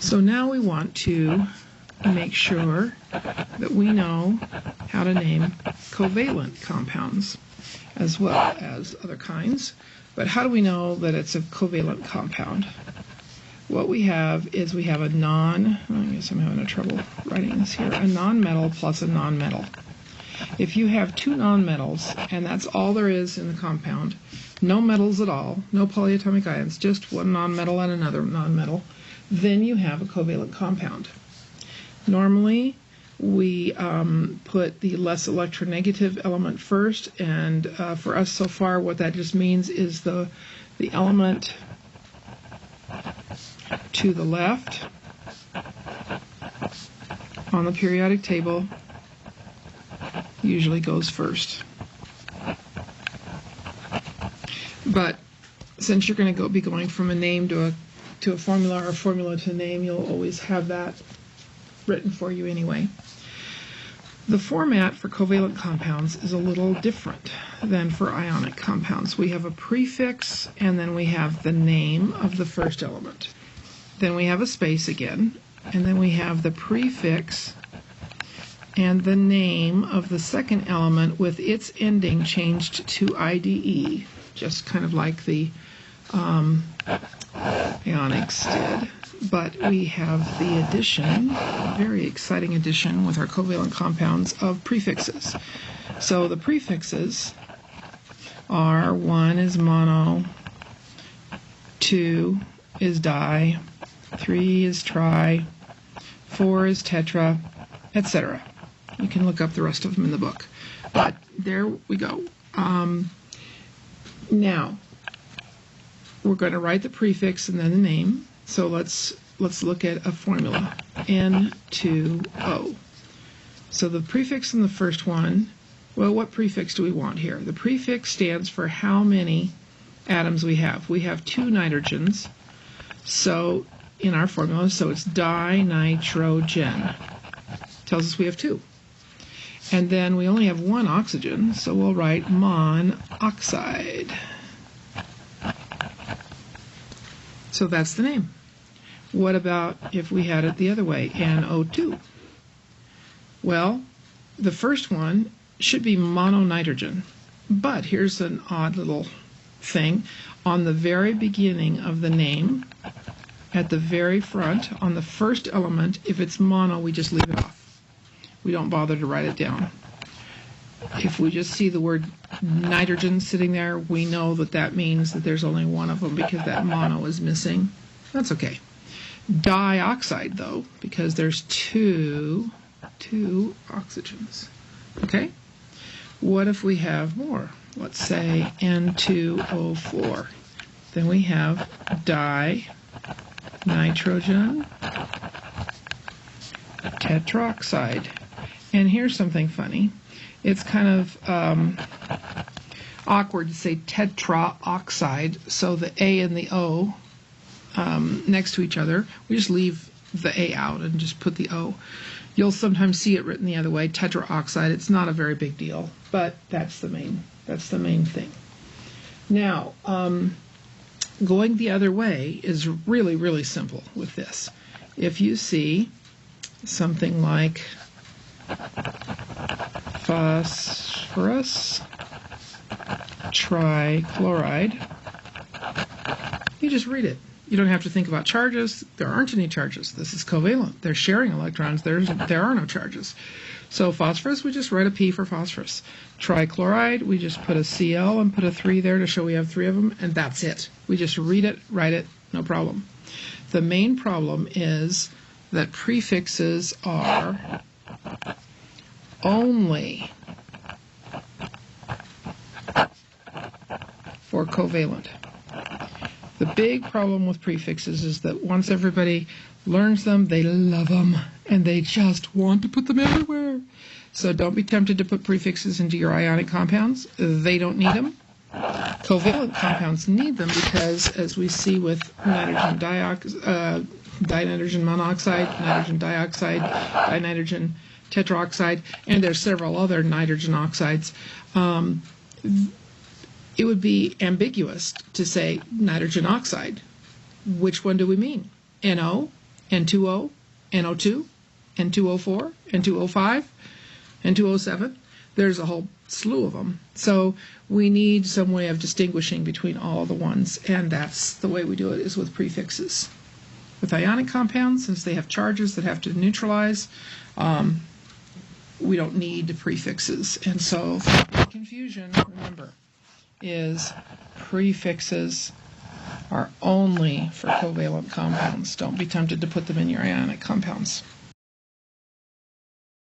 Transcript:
So now we want to make sure that we know how to name covalent compounds as well as other kinds. But how do we know that it's a covalent compound? What we have is we have a I guess I'm having trouble writing this here, a non-metal plus a non-metal. If you have two non-metals, and that's all there is in the compound, no metals at all, no polyatomic ions, just one non-metal and another non-metal, then you have a covalent compound. Normally, we put the less electronegative element first, and for us so far, what that just means is the element to the left on the periodic table usually goes first. But since you're going to be going from a name to a formula or a formula to a name, you'll always have that written for you anyway. The format for covalent compounds is a little different than for ionic compounds. We have a prefix, and then we have the name of the first element. Then we have a space again, and then we have the prefix and the name of the second element with its ending changed to IDE, just kind of like the ionics did. But we have the addition, a very exciting addition with our covalent compounds, of prefixes. So the prefixes are 1 is mono, 2 is di, 3 is tri, 4 is tetra, etc. You can look up the rest of them in the book. But there we go. Now, we're going to write the prefix and then the name. So let's look at a formula, N2O. So the prefix in the first one, well, what prefix do we want here? The prefix stands for how many atoms we have. We have 2 nitrogens, so in our formula, so it's dinitrogen. Tells us we have 2. And then we only have 1 oxygen, so we'll write monoxide. So that's the name. What about if we had it the other way, NO2? Well, the first one should be mononitrogen, but here's an odd little thing. On the very beginning of the name, at the very front, on the first element, if it's mono, we just leave it off. We don't bother to write it down. If we just see the word nitrogen sitting there, we know that that means that there's only one of them because that mono is missing. That's okay. Dioxide, though, because there's two oxygens. Okay? What if we have more? Let's say N2O4. Then we have dinitrogen tetroxide. And here's something funny. It's kind of awkward to say tetraoxide, so the A and the O next to each other, we just leave the A out and just put the O. You'll sometimes see it written the other way, tetraoxide. It's not a very big deal, but that's the main thing. Now, going the other way is really, really simple with this. If you see something like phosphorus trichloride, you just read it. You don't have to think about charges. There aren't any charges. This is covalent. They're sharing electrons. There are no charges. So phosphorus, we just write a P for phosphorus. Trichloride, we just put a Cl and put a 3 there to show we have 3 of them, and that's it. We just read it, write it, no problem. The main problem is that prefixes are only for covalent. The big problem with prefixes is that once everybody learns them, they love them, and they just want to put them everywhere. So don't be tempted to put prefixes into your ionic compounds. They don't need them. Covalent compounds need them because, as we see with dinitrogen monoxide, nitrogen dioxide, dinitrogen tetroxide, and there's several other nitrogen oxides, it would be ambiguous to say nitrogen oxide. Which one do we mean? NO N2O, NO2, N2O4, N2O5, N2O7. There's a whole slew of them. So we need some way of distinguishing between all the ones, and that's the way we do it, is with prefixes. With ionic compounds, since they have charges that have to neutralize, we don't need prefixes. And so the confusion, remember, is prefixes are only for covalent compounds. Don't be tempted to put them in your ionic compounds.